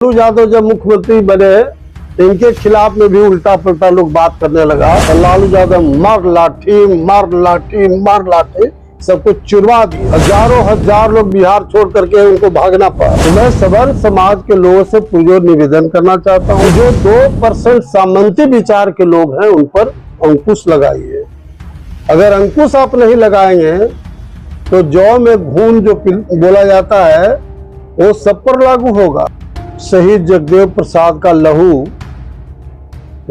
लालू यादव जब मुख्यमंत्री बने इनके खिलाफ में भी उल्टा पुल्टा लोग बात करने लगा। तो लालू यादव मार लाठी सब कुछ चुरवा दी। हजारों हजार लोग बिहार छोड़ करके उनको भागना पड़ा। तो मैं सवर्ण समाज के लोगों से पुरजोर निवेदन करना चाहता हूँ, जो 2% सामंती विचार के लोग हैं उन पर अंकुश लगाइए। अगर अंकुश आप नहीं लगाएंगे तो जौ में घून जो बोला जाता है वो सब पर लागू होगा। शहीद जगदेव प्रसाद का लहू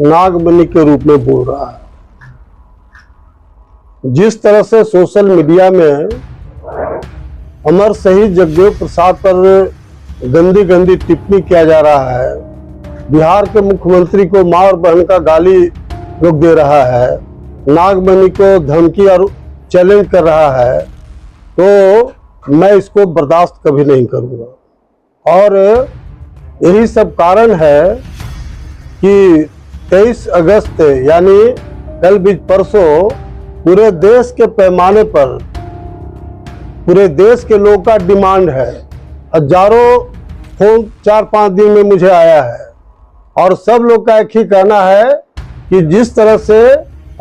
नागमणि के रूप में बोल रहा है। जिस तरह से सोशल मीडिया में अमर शहीद जगदेव प्रसाद पर गंदी गंदी टिप्पणी किया जा रहा है, बिहार के मुख्यमंत्री को मां और बहन का गाली लोग दे रहा है, नागमणि को धमकी और चैलेंज कर रहा है, तो मैं इसको बर्दाश्त कभी नहीं करूंगा। और यही सब कारण है कि 23 अगस्त यानी कल बीच परसों पूरे देश के पैमाने पर पूरे देश के लोग का डिमांड है। हजारों फोन 4-5 दिन में मुझे आया है और सब लोग का एक ही कहना है कि जिस तरह से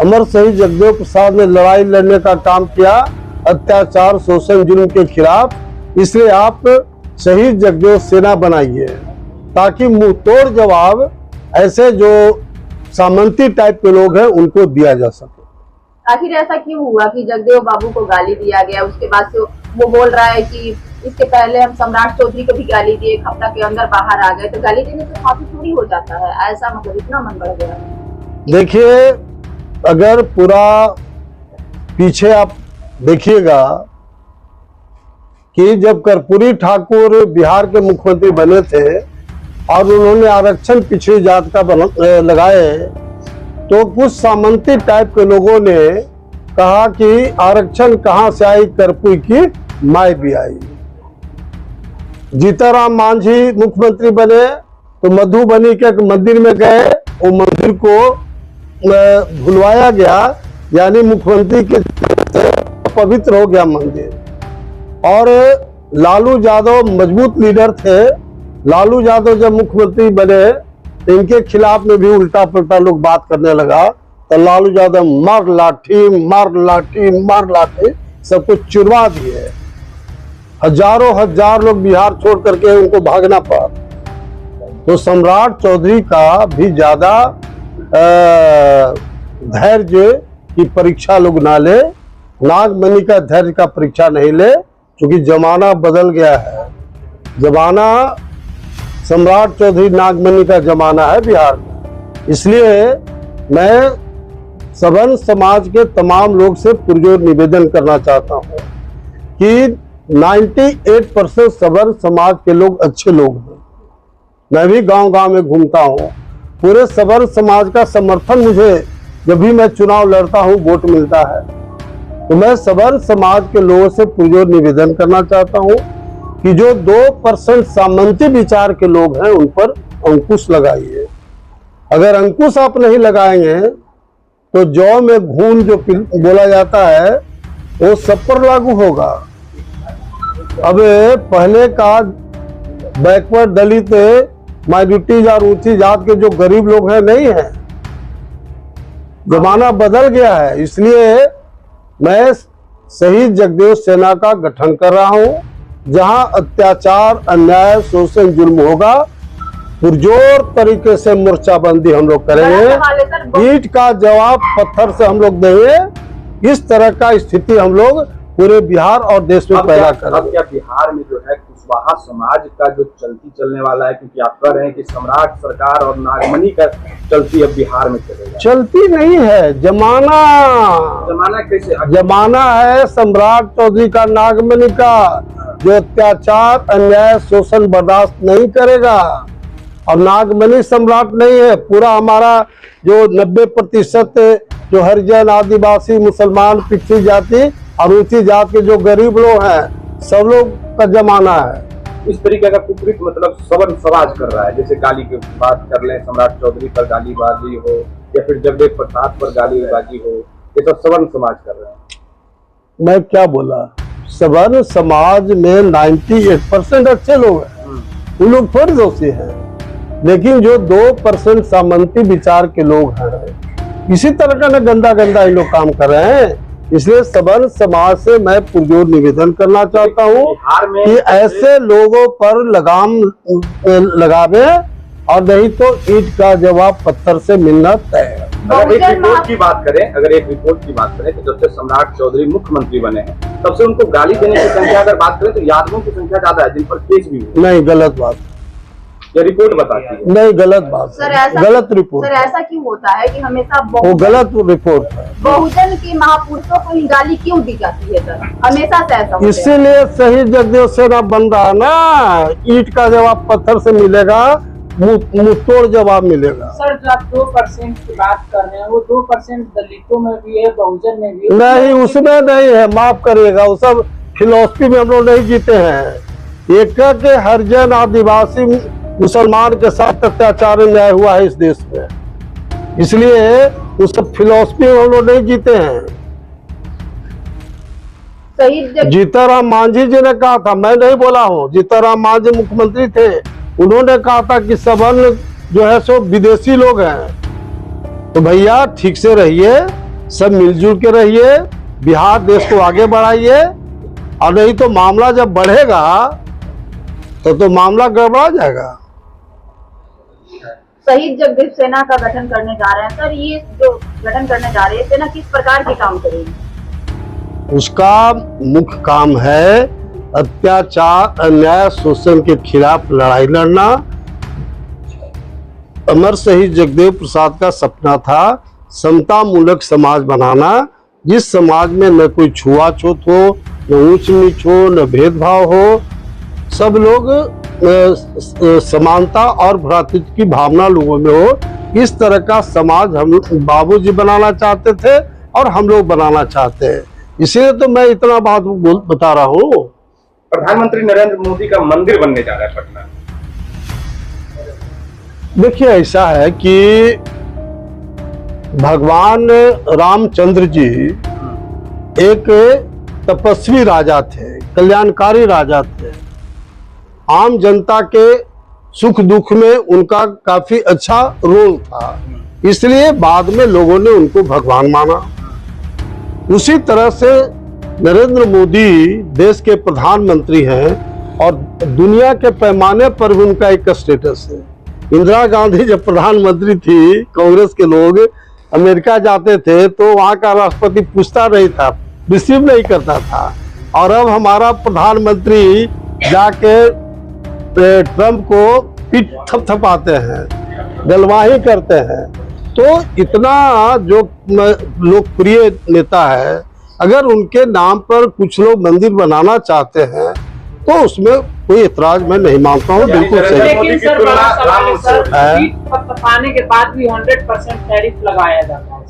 अमर शहीद जगदेव प्रसाद ने लड़ाई लड़ने का काम किया अत्याचार शोषण जुल्म के खिलाफ, इसलिए आप शहीद जगदेव सेना बनाइए ताकि मुंह तोड़ जवाब ऐसे जो सामंती टाइप के लोग हैं उनको दिया जा सके। आखिर ऐसा क्यों हुआ कि जगदेव बाबू को गाली दिया गया? उसके बाद से वो बोल रहा है कि इसके पहले हम सम्राट चौधरी को भी गाली दिए, एक हफ्ता के अंदर बाहर आ गए। तो गाली देने से काफी थोड़ी हो जाता है, ऐसा मतलब इतना मन बढ़ गया। देखिए, अगर पूरा पीछे आप देखिएगा कि जब कर्पूरी ठाकुर बिहार के मुख्यमंत्री बने थे और उन्होंने आरक्षण पिछड़ी जात का लगाए, तो कुछ सामंती टाइप के लोगों ने कहा कि आरक्षण कहां से आई, कर्पूरी की माई भी आई। जीताराम मांझी मुख्यमंत्री बने तो मधुबनी के एक मंदिर में गए, वो मंदिर को भुलवाया गया, यानी मुख्यमंत्री के पवित्र हो गया मंदिर। और लालू यादव मजबूत लीडर थे। लालू यादव जब मुख्यमंत्री बने इनके खिलाफ में भी उल्टा पुल्टा लोग बात करने लगा। तो लालू यादव मार लाठी सब कुछ चुरवा दिए। हजारों हजार लोग बिहार छोड़ करके उनको भागना पड़ा। तो सम्राट चौधरी का भी ज्यादा धैर्य की परीक्षा लोग ना ले, नागमणि का धैर्य का परीक्षा नहीं ले, क्योंकि जमाना बदल गया है। जमाना सम्राट चौधरी नागमणि का जमाना है बिहार में। इसलिए मैं सवर्ण समाज के तमाम लोग से पुरजोर निवेदन करना चाहता हूं कि 98% सवर्ण समाज के लोग अच्छे लोग हैं। मैं भी गांव-गांव में घूमता हूं, पूरे सवर्ण समाज का समर्थन मुझे जब भी मैं चुनाव लड़ता हूं वोट मिलता है। तो मैं सवर्ण समाज के लोगों से पुरजोर निवेदन करना चाहता हूं कि जो 2% सामंती विचार के लोग हैं उन पर अंकुश लगाइए। अगर अंकुश आप नहीं लगाएंगे तो जौ में घून जो बोला जाता है वो सब पर लागू होगा। अब पहले का बैकवर्ड दलित माइनॉरिटीज और ऊंची जात के जो गरीब लोग हैं नहीं है। जमाना बदल गया है, इसलिए मैं शहीद जगदेव सेना का गठन कर रहा हूं। जहां अत्याचार अन्याय शोषण जुल्म होगा, पुरजोर तरीके से मोर्चाबंदी हम लोग करेंगे। ईंट का जवाब पत्थर से हम लोग देंगे। इस तरह का स्थिति हम लोग पूरे बिहार और देश में पैदा करेंगे। क्या बिहार में जो है कुशवाहा समाज का जो चलने वाला है, क्योंकि आप कह रहे हैं कि सम्राट सरकार और नागमणि का चलती अब बिहार में चलेगा? चलती नहीं है, जमाना कैसे? जमाना है सम्राट चौधरी का, नागमणि का, जो अत्याचार अन्याय शोषण बर्दाश्त नहीं करेगा। और नागमणि सम्राट नहीं है, पूरा हमारा जो 90% जो हरिजन आदिवासी मुसलमान पिछड़ी जाति और ऊंची जात के जो गरीब लोग हैं सब लोग का जमाना है। इस तरीके का कुकृत मतलब सवर्ण समाज कर रहा है। जैसे गाली की बात कर लें, सम्राट चौधरी पर गालीबाजी हो या फिर जगदेव प्रसाद पर गालीबाजी हो, ये सब सवर्ण समाज कर रहे हैं। मैं क्या बोला, सवर्ण समाज में 98% अच्छे लोग हैं। वो लोग थोड़ी दोषी हैं। लेकिन जो 2% सामंती विचार के लोग हैं, इसी तरह का ना गंदा गंदा ये लोग काम कर रहे हैं। इसलिए सवर्ण समाज से मैं पुरजोर निवेदन करना चाहता हूँ कि ऐसे लोगों पर लगाम लगावे, और नहीं तो ईंट का जवाब पत्थर से मिलना तय है। अगर एक रिपोर्ट की बात करें तो जब से सम्राट चौधरी मुख्यमंत्री बने हैं तब से उनको गाली देने की संख्या अगर बात करें तो यादवों की संख्या ज्यादा है जिन पर केस भी हुए। नहीं, गलत बात, ये रिपोर्ट बताती है। नहीं, गलत बात, सर ऐसा गलत रिपोर्ट। सर ऐसा क्यों होता है कि हमेशा वो गलत रिपोर्ट है। बहुजन के महापुरुषों को ही गाली क्यों दी जाती है सर? हमेशा से ऐसा होता है। इसीलिए शहीद जगदेव सेना बन रहा है ना, ईंट का जवाब पत्थर से मिलेगा, मुंह तोड़ जवाब मिलेगा। सर जो आप 2% की बात कर रहे हैं वो 2% दलितों में भी है, बहुजन में भी है। नहीं, उसमें नहीं है, माफ करिएगा, वो सब फिलोसफी में हम लोग नहीं जीते हैं। एक के हरिजन आदिवासी मुसलमान के साथ अत्याचार न्याय हुआ है इस देश में, इसलिए उस सब फिलोसफी में हम लोग नहीं जीते हैं। जीताराम मांझी जी ने कहा था, मैं नहीं बोला हूँ, जीताराम मांझी मुख्यमंत्री थे, उन्होंने कहा था कि सवर्ण जो है सो विदेशी लोग हैं। तो भैया ठीक से रहिए, सब मिलजुल के रहिए, बिहार देश को आगे बढ़ाइए, और नहीं तो मामला जब बढ़ेगा तो मामला गड़बड़ा जाएगा। शहीद जगदेव सेना का गठन करने जा रहे हैं सर, ये जो गठन करने जा रहे हैं सेना किस प्रकार के काम करेगी? उसका मुख्य काम है अत्याचार, अन्याय, शोषण के खिलाफ लड़ाई लड़ना। अमर शहीद जगदेव प्रसाद का सपना था समता मूलक समाज बनाना, जिस समाज में न कोई छुआछूत हो, न ऊंच नीच हो, न भेदभाव हो, सब लोग समानता और भ्रातृत्व की भावना लोगों में हो। इस तरह का समाज हम बाबूजी बनाना चाहते थे और हम लोग बनाना चाहते हैं। इसीलिए तो मैं इतना बात बता रहा हूँ। प्रधानमंत्री नरेंद्र मोदी का मंदिर बनने जा रहा है पटना। देखिए, ऐसा है कि भगवान रामचंद्र जी एक तपस्वी राजा थे, कल्याणकारी राजा थे। आम जनता के सुख दुख में उनका काफी अच्छा रोल था, इसलिए बाद में लोगों ने उनको भगवान माना। उसी तरह से नरेंद्र मोदी देश के प्रधानमंत्री हैं और दुनिया के पैमाने पर भी उनका एक स्टेटस है। इंदिरा गांधी जब प्रधानमंत्री थी, कांग्रेस के लोग अमेरिका जाते थे तो वहां का राष्ट्रपति पूछता नहीं था, रिसीव नहीं करता था। और अब हमारा प्रधानमंत्री जाके ट्रंप को पीठ थपथपाते हैं, गलवाही करते हैं। तो इतना जो लोकप्रिय नेता है, अगर उनके नाम पर कुछ लोग मंदिर बनाना चाहते हैं तो उसमें कोई इतराज मैं नहीं मानता हूँ, बिल्कुल सही। लेकिन सर बड़ा सवाल है सर, पीठ थपथपाने के बाद भी 100% टैरिफ लगाया जाता है।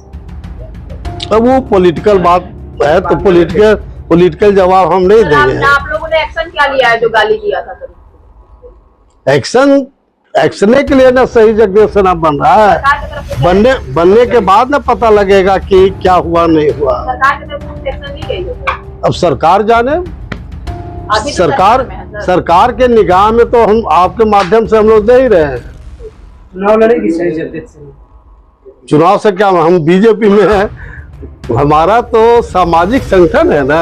अब वो पॉलिटिकल बात है तो पॉलिटिकल जवाब हम नहीं देंगे। आप लोगों ने एक्शन क्या लिया है जो गाली दिया था सर? एक्शन के लिए ना शहीद जगदेव सेना बन रहा है। बनने के बाद ना पता लगेगा कि क्या हुआ नहीं हुआ। सरकार की तरफ से एक्शन ली गई है? अब सरकार जाने, अभी तो सरकार के निगाह में तो हम आपके माध्यम से हम लोग दे ही रहे हैं। चुनाव लड़ेगी शहीद जगदेव सेना? चुनाव से क्या, हम बीजेपी में हैं, हमारा तो सामाजिक संगठन है ना।